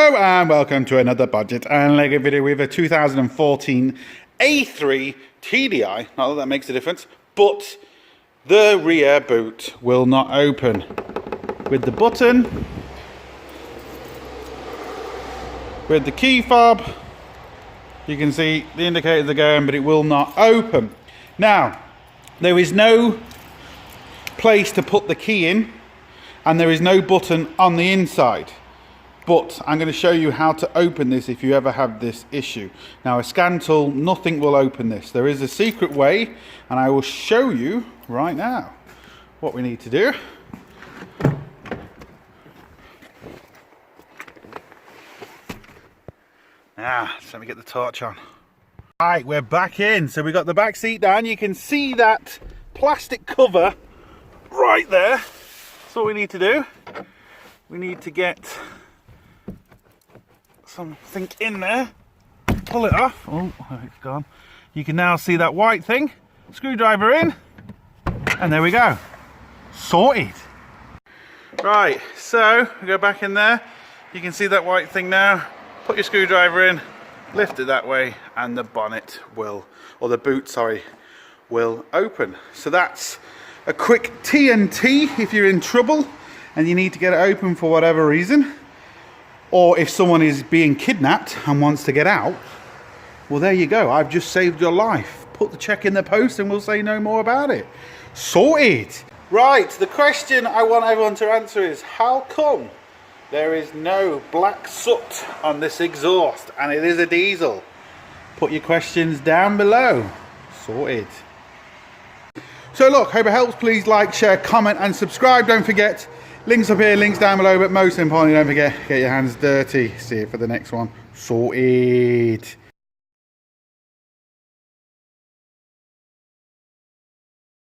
Hello and welcome to another Budget and Lego video with a 2014 A3 TDI. Not that that makes a difference, but the rear boot will not open. With the button, with the key fob, you can see the indicators are going, but it will not open. Now, there is no place to put the key in, and there is no button on the inside. But I'm going to show you how to open this if you ever have this issue. Now, a scan tool, nothing will open this. There is a secret way, and I will show you right now what we need to do. Now, let me get the torch on. Right, we're back in. So we got the back seat down. You can see that plastic cover right there. So what we need to do, we need to get something in there, pull it off. Oh, it's gone. You can now see that white thing. Screwdriver in, and there we go. Sorted. Right, so we go back in there. You can see that white thing now. Put your screwdriver in, lift it that way, and the bonnet will, or the boot, sorry, will open. So that's a quick TNT if you're in trouble and you need to get it open for whatever reason. Or if someone is being kidnapped and wants to get out, well, there you go. I've just saved your life. Put the check in the post and we'll say no more about it. Sorted. Right, the question I want everyone to answer is, how come there is no black soot on this exhaust and it is a diesel? Put your questions down below. Sorted. So look, hope it helps. Please like, share, comment and subscribe. Don't forget, links up here, links down below, but most importantly, don't forget, get your hands dirty. See you for the next one. Sorted.